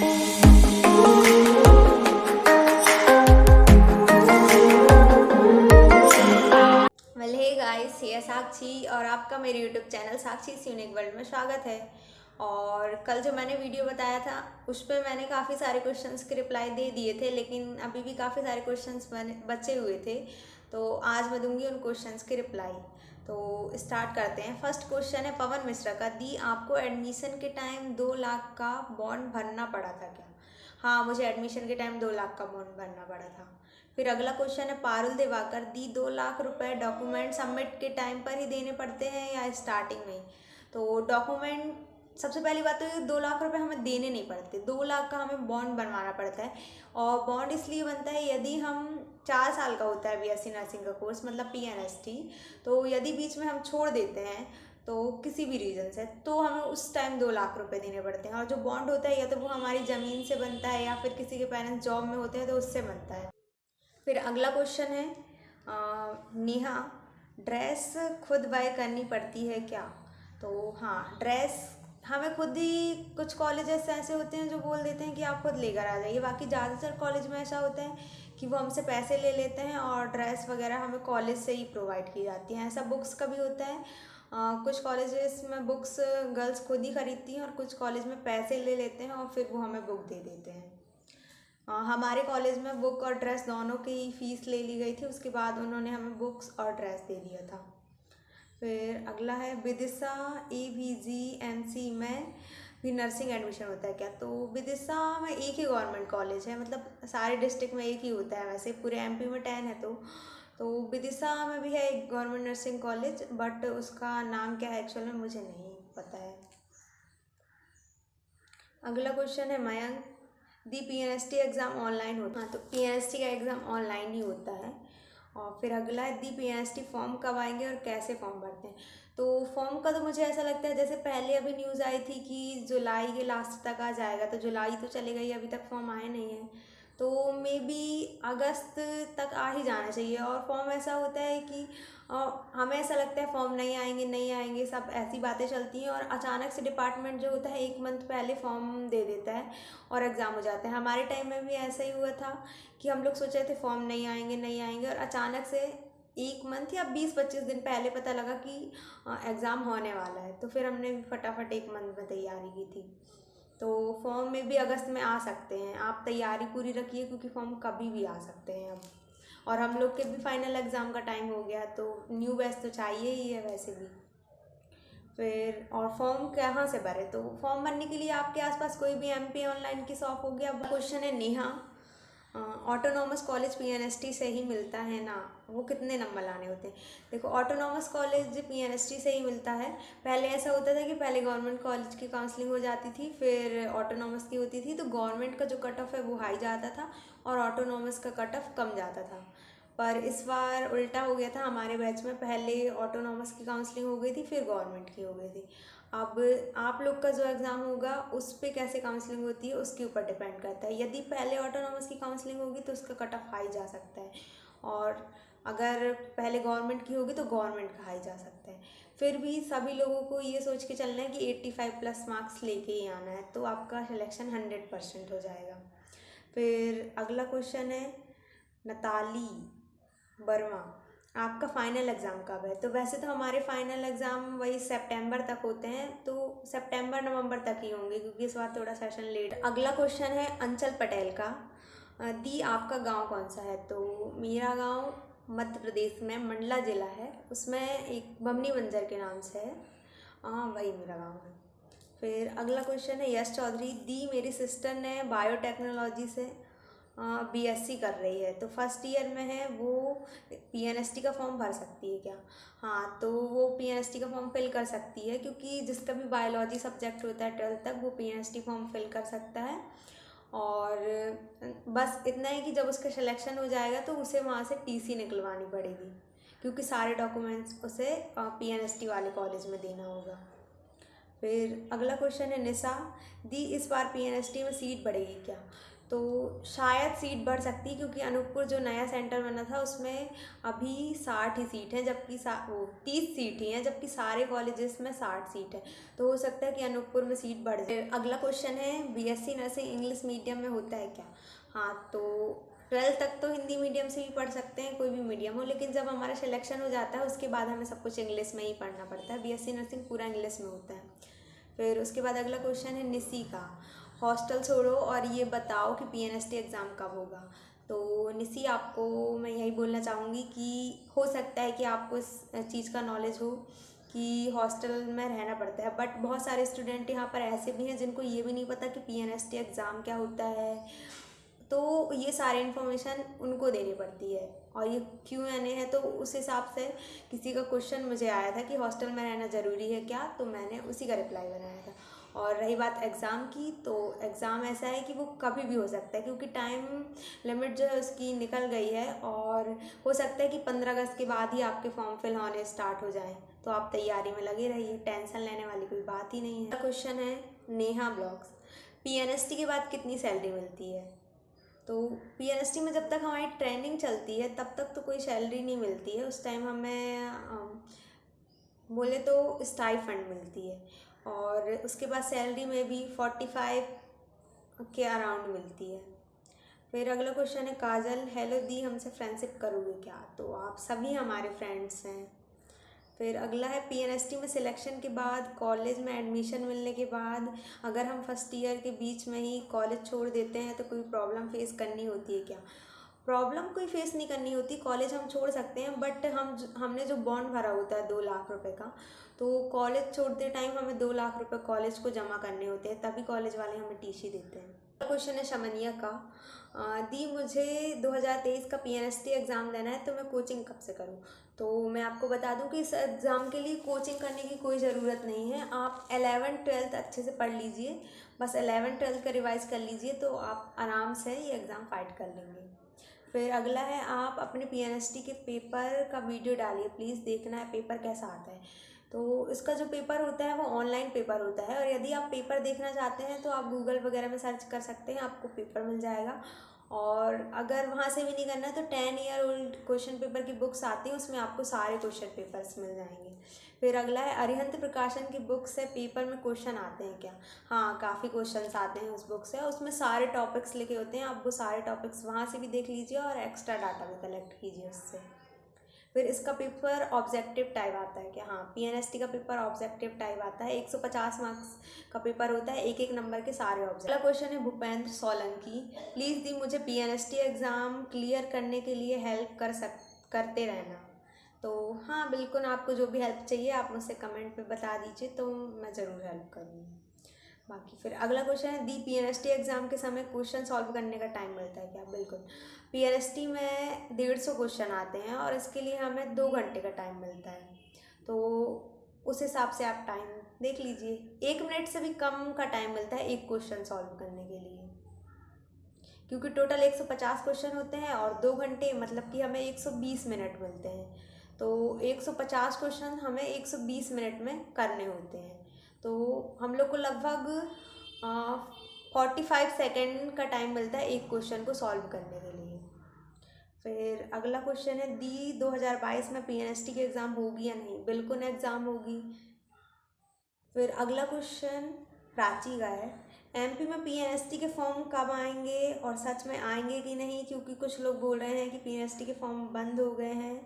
Hey guys, ये साक्षी और आपका मेरे यूट्यूब चैनल साक्षी यूनिक वर्ल्ड में स्वागत है। और कल जो मैंने वीडियो बताया था उस पर मैंने काफ़ी सारे क्वेश्चंस के रिप्लाई दे दिए थे, लेकिन अभी भी काफ़ी सारे क्वेश्चंस बचे हुए थे, तो आज मैं दूंगी उन क्वेश्चंस के रिप्लाई। तो स्टार्ट करते हैं। फर्स्ट क्वेश्चन है पवन मिश्रा का, दी आपको एडमिशन के टाइम 2 लाख का बॉन्ड भरना पड़ा था क्या? हाँ, मुझे एडमिशन के टाइम 2 लाख का बॉन्ड भरना पड़ा था। फिर अगला क्वेश्चन है पारुल दिवाकर, दी 2 लाख रुपए डॉक्यूमेंट सबमिट के टाइम पर ही देने पड़ते हैं या स्टार्टिंग में? तो डॉक्यूमेंट, सबसे पहली बात तो ये 2 लाख रुपए हमें देने नहीं पड़ते, 2 लाख का हमें बॉन्ड बनवाना पड़ता है। और बॉन्ड इसलिए बनता है यदि हम 4 साल का होता है बीएससी नर्सिंग का कोर्स, मतलब पीएनएसटी, तो यदि बीच में हम छोड़ देते हैं तो किसी भी रीज़न से, तो हमें उस टाइम 2 लाख रुपए देने पड़ते हैं। और जो बॉन्ड होता है या तो वो हमारी ज़मीन से बनता है या फिर किसी के पेरेंट्स जॉब में होते हैं तो उससे बनता है। फिर अगला क्वेश्चन है नेहा, ड्रेस खुद बाय करनी पड़ती है क्या? तो हाँ, ड्रेस हमें खुद ही, कुछ कॉलेजेस ऐसे होते हैं जो बोल देते हैं कि आप खुद लेकर आ जाइए, बाकी ज़्यादातर कॉलेज में ऐसा होता है कि वो हमसे पैसे ले लेते हैं और ड्रेस वगैरह हमें कॉलेज से ही प्रोवाइड की जाती हैं। ऐसा बुक्स का भी होता है, कुछ कॉलेजेस में बुक्स गर्ल्स खुद ही खरीदती हैं और कुछ कॉलेज में पैसे ले लेते हैं और फिर वो हमें बुक दे देते हैं। हमारे कॉलेज में बुक और ड्रेस दोनों की फ़ीस ले ली गई थी, उसके बाद उन्होंने हमें बुक्स और ड्रेस दे दिया था। फिर अगला है विदिशा, AVGMC में भी नर्सिंग एडमिशन होता है क्या? तो विदिशा में एक ही गवर्नमेंट कॉलेज है, मतलब सारे डिस्ट्रिक्ट में एक ही होता है, वैसे पूरे MP में 10 है। तो विदिशा में भी है एक गवर्नमेंट नर्सिंग कॉलेज, बट उसका नाम क्या है एक्चुअल में मुझे नहीं पता है। अगला क्वेश्चन है मयंक, दी PNST एग्ज़ाम ऑनलाइन होता है? हाँ, तो PNST का एग्ज़ाम ऑनलाइन ही होता है। और फिर अगला है दी PNST फॉर्म कब आएंगे और कैसे फॉर्म भरते हैं? तो फॉर्म का तो मुझे ऐसा लगता है, जैसे पहले अभी न्यूज़ आई थी कि जुलाई के लास्ट तक आ जाएगा, तो जुलाई तो चले गई, अभी तक फॉर्म आए नहीं है, तो मे बी अगस्त तक आ ही जाना चाहिए। और फॉर्म ऐसा होता है कि हमें ऐसा लगता है फॉर्म नहीं आएंगे नहीं आएंगे, सब ऐसी बातें चलती हैं, और अचानक से डिपार्टमेंट जो होता है 1 मंथ पहले फॉर्म दे देता है और एग्ज़ाम हो जाते हैं। हमारे टाइम में भी ऐसा ही हुआ था कि हम लोग सोच रहे थे फॉर्म नहीं आएंगे नहीं आएंगे, और अचानक से 1 मंथ या 20-25 दिन पहले पता लगा कि एग्ज़ाम होने वाला है, तो फिर हमने फटाफट 1 मंथ में तैयारी की थी। तो फॉर्म में भी अगस्त में आ सकते हैं, आप तैयारी पूरी रखिए क्योंकि फॉर्म कभी भी आ सकते हैं अब। और हम लोग के भी फाइनल एग्ज़ाम का टाइम हो गया, तो न्यू बैच तो चाहिए ही है वैसे भी। फिर और फॉर्म कहाँ से भरे? तो फॉर्म भरने के लिए आपके आसपास कोई भी MP ऑनलाइन की शॉप होगी। अब क्वेश्चन है नेहा, ऑटोनॉमस कॉलेज PNST से ही मिलता है ना, वो कितने नंबर लाने होते हैं? देखो, ऑटोनॉमस कॉलेज PNST से ही मिलता है। पहले ऐसा होता था कि पहले गवर्नमेंट कॉलेज की काउंसलिंग हो जाती थी, फिर ऑटोनॉमस की होती थी, तो गवर्नमेंट का जो कट ऑफ है वो हाई जाता था और ऑटोनॉमस का कट ऑफ कम जाता था। पर इस बार उल्टा हो गया था, हमारे बैच में पहले ऑटोनॉमस की काउंसलिंग हो गई थी, फिर गवर्नमेंट की हो गई थी। अब आप लोग का जो एग्ज़ाम होगा उस पर कैसे काउंसलिंग होती है उसके ऊपर डिपेंड करता है। यदि पहले ऑटोनॉमस की काउंसलिंग होगी तो उसका कट ऑफ हाई जा सकता है, और अगर पहले गवर्नमेंट की होगी तो गवर्नमेंट का हाई जा सकता है। फिर भी सभी लोगों को ये सोच के चलना है कि 85+ मार्क्स लेके ही आना है, तो आपका सिलेक्शन 100% हो जाएगा। फिर अगला क्वेश्चन है नताली वर्मा, आपका फाइनल एग्ज़ाम कब है? तो वैसे तो हमारे फाइनल एग्ज़ाम वही सितंबर तक होते हैं, तो सितंबर नवंबर तक ही होंगे क्योंकि इस बार थोड़ा सेशन लेट। अगला क्वेश्चन है अंचल पटेल का, दी आपका गांव कौन सा है? तो मेरा गांव मध्य प्रदेश में मंडला ज़िला है, उसमें एक बमनी बंजर के नाम से है, वही मेरा गांव है। फिर अगला क्वेश्चन है यश चौधरी, दी मेरी सिस्टर ने बायोटेक्नोलॉजी से BSc कर रही है, तो फर्स्ट ईयर में है, वो PNST का फॉर्म भर सकती है क्या? हाँ, तो वो PNST का फॉर्म फिल कर सकती है, क्योंकि जिसका भी बायोलॉजी सब्जेक्ट होता है 12th तक, वो PNST फॉर्म फिल कर सकता है। और बस इतना है कि जब उसका सिलेक्शन हो जाएगा तो उसे वहाँ से TC निकलवानी पड़ेगी, क्योंकि सारे डॉक्यूमेंट्स उसे PNST वाले कॉलेज में देना होगा। फिर अगला क्वेश्चन है निशा, दी इस बार PNST में सीट बढ़ेगी क्या? तो शायद सीट बढ़ सकती है, क्योंकि अनूपपुर जो नया सेंटर बना था उसमें अभी 60 ही सीट हैं, जबकि 30 सीट ही हैं, जबकि सारे कॉलेजेस में 60 सीट है। तो हो सकता है कि अनूपपुर में सीट बढ़ जाए। अगला क्वेश्चन है, बीएससी नर्सिंग इंग्लिश मीडियम में होता है क्या? हाँ, तो 12th तक तो हिंदी मीडियम से भी पढ़ सकते हैं, कोई भी मीडियम हो, लेकिन जब हमारा सिलेक्शन हो जाता है उसके बाद हमें सब कुछ इंग्लिश में ही पढ़ना पड़ता है। बीएससी नर्सिंग पूरा इंग्लिश में होता है। फिर उसके बाद अगला क्वेश्चन है, निसी का हॉस्टल छोड़ो और ये बताओ कि पीएनएसटी एग्ज़ाम कब होगा? तो निसी, आपको मैं यही बोलना चाहूँगी कि हो सकता है कि आपको इस चीज़ का नॉलेज हो कि हॉस्टल में रहना पड़ता है, बट बहुत सारे स्टूडेंट यहाँ पर ऐसे भी हैं जिनको ये भी नहीं पता कि पीएनएसटी एग्ज़ाम क्या होता है। तो ये सारी इन्फॉर्मेशन उनको देनी पड़ती है, और ये Q&A है, तो उस हिसाब से किसी का क्वेश्चन मुझे आया था कि हॉस्टल में रहना ज़रूरी है क्या, तो मैंने उसी का रिप्लाई बनाया था। और रही बात एग्ज़ाम की, तो एग्ज़ाम ऐसा है कि वो कभी भी हो सकता है, क्योंकि टाइम लिमिट जो है उसकी निकल गई है, और हो सकता है कि 15 अगस्त के बाद ही आपके फॉर्म फिल होने स्टार्ट हो जाएँ। तो आप तैयारी में लगे रहिए, टेंशन लेने वाली कोई बात ही नहीं है। क्वेश्चन है, नेहा ब्लॉग्स, पीएनएसटी के बाद कितनी सैलरी मिलती है? तो पीएनएसटी में जब तक हमारी ट्रेनिंग चलती है तब तक तो कोई सैलरी नहीं मिलती है। उस टाइम हमें बोले तो स्टाइफंड मिलती है, और उसके बाद सैलरी में भी 45 के अराउंड मिलती है। फिर अगला क्वेश्चन है, काजल, हेलो दी, हमसे फ्रेंडशिप करोगे क्या? तो आप सभी हमारे फ्रेंड्स हैं। फिर अगला है, पीएनएसटी में सिलेक्शन के बाद कॉलेज में एडमिशन मिलने के बाद अगर हम फर्स्ट ईयर के बीच में ही कॉलेज छोड़ देते हैं तो कोई प्रॉब्लम फेस करनी होती है क्या? प्रॉब्लम कोई फेस नहीं करनी होती, कॉलेज हम छोड़ सकते हैं, बट हमने जो बॉन्ड भरा होता है 2 लाख रुपए का, तो कॉलेज छोड़ते टाइम हमें 2 लाख रुपए कॉलेज को जमा करने होते हैं, तभी कॉलेज वाले हमें टीसी देते हैं। क्वेश्चन है शमनिया का, दी, मुझे 2023 का पीएनएसटी एग्ज़ाम देना है, तो मैं कोचिंग कब से करूं? तो मैं आपको बता दूं कि इस एग्ज़ाम के लिए कोचिंग करने की कोई ज़रूरत नहीं है। आप 11th-12th अच्छे से पढ़ लीजिए, बस 11th-12th का रिवाइज़ कर लीजिए, तो आप आराम से ये एग्ज़ाम फाइट कर लेंगे। फिर अगला है, आप अपने पीएनएसटी के पेपर का वीडियो डालिए प्लीज़, देखना है पेपर कैसा आता है। तो इसका जो पेपर होता है वो ऑनलाइन पेपर होता है, और यदि आप पेपर देखना चाहते हैं तो आप गूगल वगैरह में सर्च कर सकते हैं, आपको पेपर मिल जाएगा। और अगर वहाँ से भी नहीं करना है तो 10 ईयर ओल्ड क्वेश्चन पेपर की बुक्स आती हैं, उसमें आपको सारे क्वेश्चन पेपर्स मिल जाएंगे। फिर अगला है, अरिहंत प्रकाशन की बुक से पेपर में क्वेश्चन आते हैं क्या? हाँ, काफ़ी क्वेश्चंस आते हैं उस बुक से, उसमें सारे टॉपिक्स लिखे होते हैं, आप वो सारे टॉपिक्स वहाँ से भी देख लीजिए और एक्स्ट्रा डाटा भी कलेक्ट कीजिए उससे। फिर इसका पेपर ऑब्जेक्टिव टाइप आता है क्या? हाँ, पीएनएसटी का पेपर ऑब्जेक्टिव टाइप आता है, 150 मार्क्स का पेपर होता है, एक एक नंबर के सारे ऑब्जेक्ट। अगला क्वेश्चन है, भूपेंद्र सोलंकी, प्लीज़ दी, मुझे पीएनएसटी एग्ज़ाम क्लियर करने के लिए हेल्प करते रहना। तो हाँ, बिल्कुल, आपको जो भी हेल्प चाहिए आप मुझसे कमेंट पे बता दीजिए, तो मैं ज़रूर हेल्प करूँगी। बाकी फिर अगला क्वेश्चन है, दी, पीएनएसटी एग्ज़ाम के समय क्वेश्चन सॉल्व करने का टाइम मिलता है क्या? बिल्कुल, पीएनएसटी में 150 क्वेश्चन आते हैं और इसके लिए हमें 2 घंटे का टाइम मिलता है, तो उस हिसाब से आप टाइम देख लीजिए। 1 मिनट से भी कम का टाइम मिलता है एक क्वेश्चन सॉल्व करने के लिए, क्योंकि टोटल 150 क्वेश्चन होते हैं और 2 घंटे, मतलब कि हमें 120 मिनट मिलते हैं। तो 150 क्वेश्चन हमें 120 मिनट में करने होते हैं, तो हम लोग को लगभग 45 सेकेंड का टाइम मिलता है एक क्वेश्चन को सॉल्व करने के लिए। फिर अगला क्वेश्चन है, दी, 2022 में पीएनएसटी की एग्ज़ाम होगी या नहीं? बिल्कुल एग्ज़ाम होगी। फिर अगला क्वेश्चन प्राची का है, एमपी में पीएनएसटी के फॉर्म कब आएंगे और सच में आएंगे कि नहीं? क्योंकि कुछ लोग बोल रहे हैं कि पीएनएसटी के फॉर्म बंद हो गए हैं,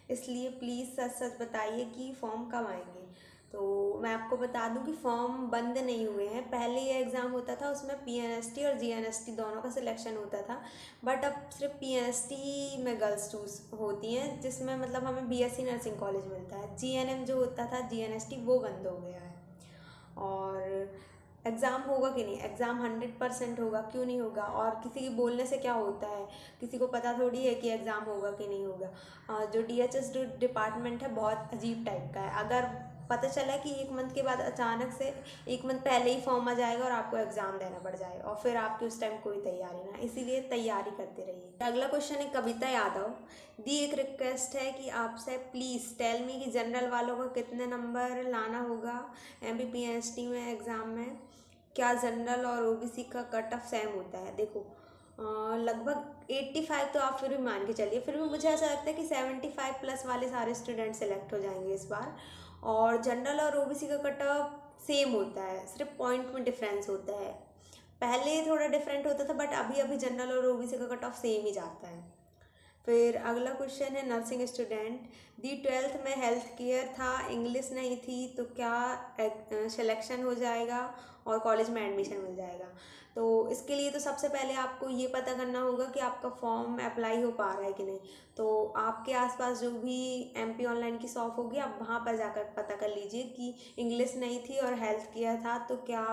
इसलिए प्लीज़ सच सच बताइए कि फॉर्म कब आएंगे। तो मैं आपको बता दूं कि फॉर्म बंद नहीं हुए हैं। पहले ये एग्ज़ाम होता था, उसमें पीएनएसटी और जीएनएसटी दोनों का सिलेक्शन होता था, बट अब सिर्फ पीएनएसटी में गर्ल्स चूज़ होती हैं, जिसमें मतलब हमें बीएससी नर्सिंग कॉलेज मिलता है। जीएनएम जो होता था, जीएनएसटी, वो बंद हो गया है। और एग्ज़ाम होगा कि नहीं? एग्ज़ाम 100% होगा, क्यों नहीं होगा? और किसी के बोलने से क्या होता है, किसी को पता थोड़ी है कि एग्ज़ाम होगा कि नहीं होगा। जो डीएचएस डिपार्टमेंट है बहुत अजीब टाइप का है, अगर पता चला कि 1 मंथ के बाद अचानक से 1 मंथ पहले ही फॉर्म आ जाएगा और आपको एग्ज़ाम देना पड़ जाएगा, और फिर आपकी उस टाइम कोई तैयारी ना, इसीलिए तैयारी करते रहिए। अगला क्वेश्चन है, कविता यादव, दी, एक रिक्वेस्ट है कि आपसे प्लीज़ टेल मी कि जनरल वालों का कितने नंबर लाना होगा एमपी-पीएनएसटी में एग्ज़ाम में? क्या जनरल और ओबीसी का कट ऑफ सेम होता है? देखो, लगभग 85 तो आप फिर भी मान के चलिए, फिर भी मुझे ऐसा लगता है कि 75 प्लस वाले सारे स्टूडेंट सेलेक्ट हो जाएंगे इस बार। और जनरल और ओबीसी का कट ऑफ सेम होता है, सिर्फ पॉइंट में डिफरेंस होता है। पहले थोड़ा डिफरेंट होता था बट अभी अभी जनरल और ओबीसी का कट ऑफ सेम ही जाता है। फिर अगला क्वेश्चन है नर्सिंग स्टूडेंट, दी 12th में हेल्थ केयर था, इंग्लिश नहीं थी, तो क्या सिलेक्शन हो जाएगा और कॉलेज में एडमिशन मिल जाएगा। तो इसके लिए तो सबसे पहले आपको ये पता करना होगा कि आपका फॉर्म अप्लाई हो पा रहा है कि नहीं। तो आपके आसपास जो भी एमपी ऑनलाइन की शॉप होगी आप वहाँ पर जाकर पता कर लीजिए कि इंग्लिश नहीं थी और हेल्थ केयर था तो क्या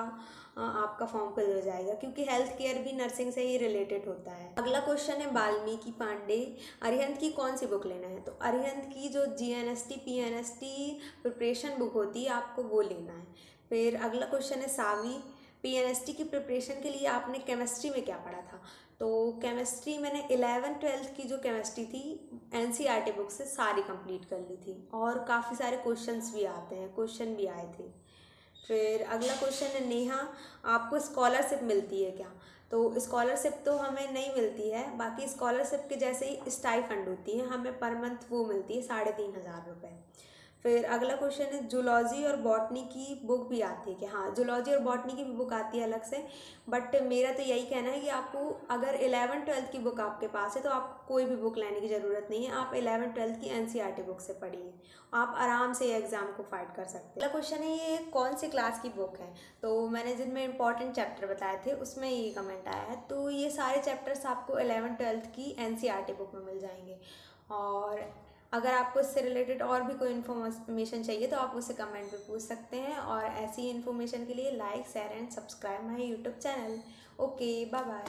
आपका फॉर्म फिल हो जाएगा, क्योंकि हेल्थ केयर भी नर्सिंग से ही रिलेटेड होता है। अगला क्वेश्चन है वाल्मीकि पांडे, अरिहंत की कौन सी बुक लेना है। तो अरिहंत की जो जीएनएसटी पीएनएसटी प्रिपरेशन बुक होती है आपको वो लेना है। फिर अगला क्वेश्चन है सावी, पीएनएसटी की प्रिपरेशन के लिए आपने केमिस्ट्री में क्या पढ़ा था। तो केमिस्ट्री मैंने 11th-12th की जो केमिस्ट्री थी एनसीईआरटी बुक से सारी कंप्लीट कर ली थी और काफ़ी सारे क्वेश्चंस भी आते हैं, क्वेश्चन भी आए थे। फिर अगला क्वेश्चन है नेहा, आपको स्कॉलरशिप मिलती है क्या। तो स्कॉलरशिप तो हमें नहीं मिलती है, बाकी स्कॉलरशिप के जैसे ही स्टाइफंड होती है, हमें पर मंथ वो मिलती है 3,500 रुपये। फिर अगला क्वेश्चन है जूलॉजी और बॉटनी की बुक भी आती है कि हाँ, जूलॉजी और बॉटनी की भी बुक आती है अलग से। बट मेरा तो यही कहना है कि आपको अगर 11th-12th की बुक आपके पास है तो आपको कोई भी बुक लेने की ज़रूरत नहीं है, आप 11th-12th की एनसीईआरटी बुक से पढ़िए, आप आराम से एग्ज़ाम को फाइट कर सकते हैं। अगला क्वेश्चन है ये कौन सी क्लास की बुक है। तो मैंने जिनमें इंपॉर्टेंट चैप्टर बताए थे उसमें ये कमेंट आया है, तो ये सारे चैप्टर्स आपको 11th-12th की एनसीईआरटी बुक में मिल जाएंगे। और अगर आपको इससे रिलेटेड और भी कोई इन्फॉर्मेशन चाहिए तो आप मुझसे कमेंट में पूछ सकते हैं। और ऐसी इन्फॉर्मेशन के लिए like share and subscribe my YouTube channel. Okay, bye bye.